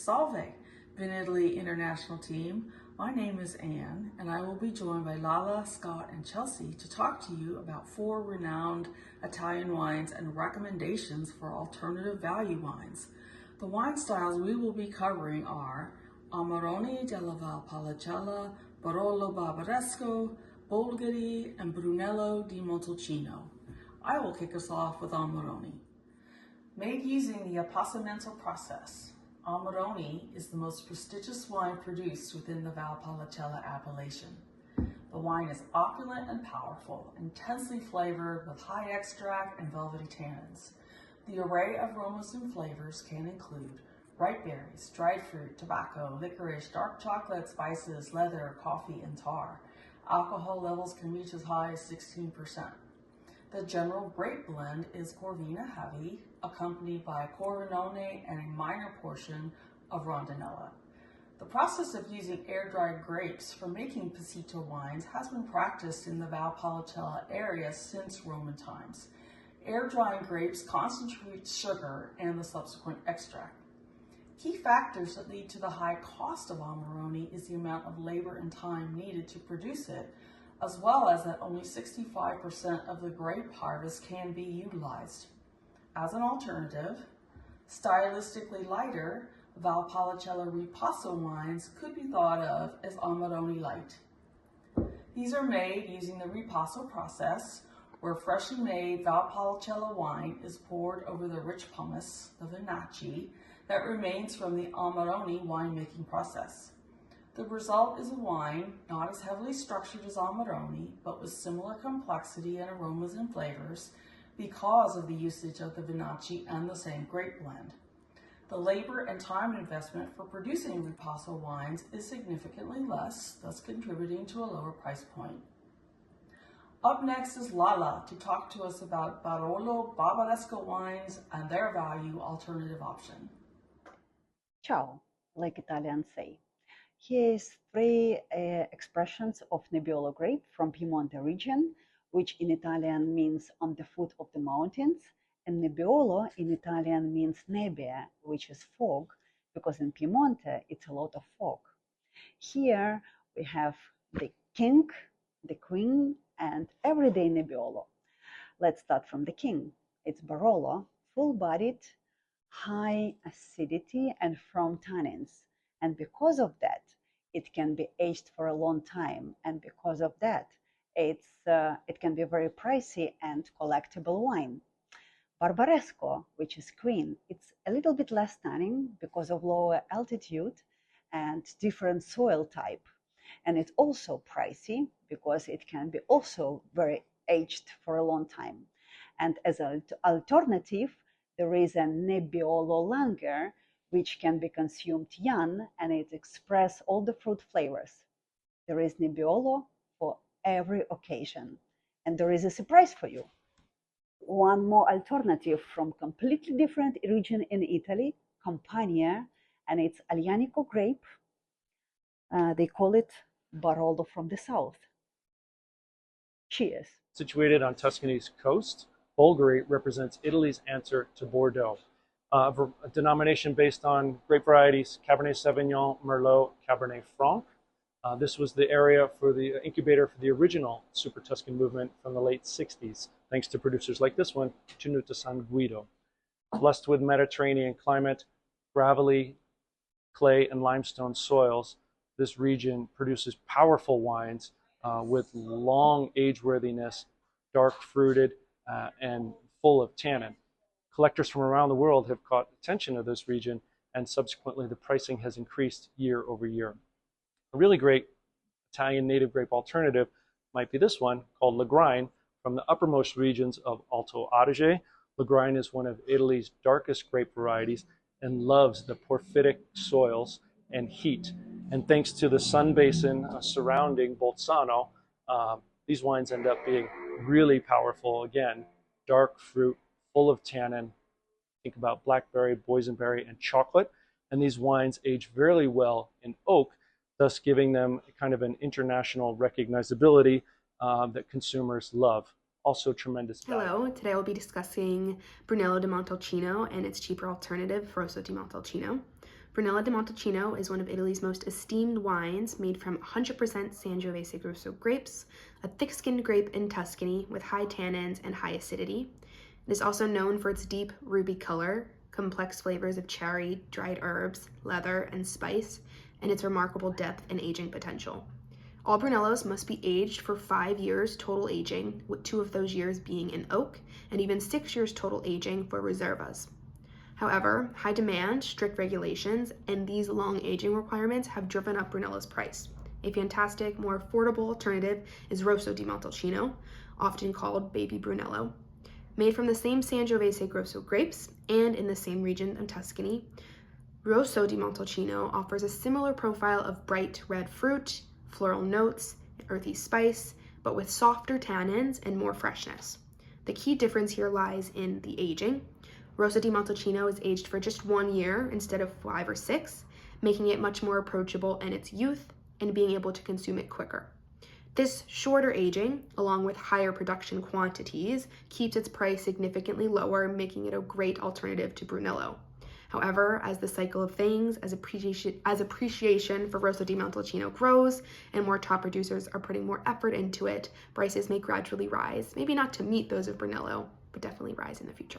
Salve, Vinitaly International Team. My name is Anne, and I will be joined by Lala, Scott, and Chelsea to talk to you about 4 renowned Italian wines and recommendations for alternative value wines. The wine styles we will be covering are Amarone della Valpolicella, Barolo Barbaresco, Bolgheri, and Brunello di Montalcino. I will kick us off with Amarone. Made using the appassamento process, Amarone is the most prestigious wine produced within the Valpolicella appellation. The wine is opulent and powerful, intensely flavored with high extract and velvety tannins. The array of aromas and flavors can include ripe berries, dried fruit, tobacco, licorice, dark chocolate, spices, leather, coffee, and tar. Alcohol levels can reach as high as 16%. The general grape blend is Corvina heavy, accompanied by Corvinone and a minor portion of Rondinella. The process of using air-dried grapes for making Passito wines has been practiced in the Valpolicella area since Roman times. Air-drying grapes concentrate sugar and the subsequent extract. Key factors that lead to the high cost of Amarone is the amount of labor and time needed to produce it, as well as that only 65% of the grape harvest can be utilized. As an alternative, stylistically lighter, Valpolicella Ripasso wines could be thought of as Amarone Light. These are made using the Ripasso process, where freshly made Valpolicella wine is poured over the rich pomace, the Vinacci, that remains from the Amarone winemaking process. The result is a wine not as heavily structured as Amarone, but with similar complexity and aromas and flavors because of the usage of the Vinacci and the same grape blend. The labor and time investment for producing Ripasso wines is significantly less, thus contributing to a lower price point. Up next is Lala to talk to us about Barolo Barbaresco wines and their value alternative option. Ciao, like Italians say. Here is 3 expressions of Nebbiolo grape from Piemonte region, which in Italian means on the foot of the mountains, and Nebbiolo in Italian means nebbia, which is fog, because in Piemonte it's a lot of fog. Here we have the king, the queen, and everyday Nebbiolo. Let's start from the king. It's Barolo, full-bodied, high acidity and firm tannins. And because of that, it can be aged for a long time. And because of that, it can be very pricey and collectible wine. Barbaresco, which is queen, it's a little bit less tannin because of lower altitude and different soil type. And it's also pricey because it can be also very aged for a long time. And as an alternative, there is a Nebbiolo Langer, which can be consumed young, and it expresses all the fruit flavors. There is Nebbiolo for every occasion. And there is a surprise for you. One more alternative from completely different region in Italy, Campania, and it's Aglianico grape. They call it Barolo from the south. Cheers. Situated on Tuscany's coast, Bolgheri represents Italy's answer to Bordeaux, a denomination based on grape varieties Cabernet Sauvignon, Merlot, Cabernet Franc. This was the area for the incubator for the original Super Tuscan movement from the late 60s, thanks to producers like this one, Tenuta San Guido. Blessed with Mediterranean climate, gravelly clay and limestone soils, this region produces powerful wines with long age-worthiness, dark fruited, and full of tannin. Collectors from around the world have caught attention of this region, and subsequently the pricing has increased year over year. A really great Italian native grape alternative might be this one called Lagrein from the uppermost regions of Alto Adige. Lagrein is one of Italy's darkest grape varieties and loves the porphyritic soils and heat. And thanks to the sun basin surrounding Bolzano, these wines end up being really powerful. Again, dark fruit, full of tannin. Think about blackberry, boysenberry, and chocolate. And these wines age very well in oak, thus giving them kind of an international recognizability that consumers love. Also tremendous value. Hello, today we'll be discussing Brunello di Montalcino and its cheaper alternative, Rosso di Montalcino. Brunello di Montalcino is one of Italy's most esteemed wines, made from 100% Sangiovese Rosso grapes, a thick-skinned grape in Tuscany with high tannins and high acidity. It is also known for its deep ruby color, complex flavors of cherry, dried herbs, leather, and spice, and its remarkable depth and aging potential. All Brunellos must be aged for 5 years total aging, with 2 of those years being in oak, and even 6 years total aging for Reservas. However, high demand, strict regulations, and these long aging requirements have driven up Brunello's price. A fantastic, more affordable alternative is Rosso di Montalcino, often called Baby Brunello. Made from the same Sangiovese Rosso grapes and in the same region of Tuscany, Rosso di Montalcino offers a similar profile of bright red fruit, floral notes, earthy spice, but with softer tannins and more freshness. The key difference here lies in the aging. Rosso di Montalcino is aged for just 1 year instead of 5 or 6, making it much more approachable in its youth and being able to consume it quicker. This shorter aging, along with higher production quantities, keeps its price significantly lower, making it a great alternative to Brunello. However, as the cycle of things, as appreciation for Rosso di Montalcino grows and more top producers are putting more effort into it, prices may gradually rise, maybe not to meet those of Brunello, but definitely rise in the future.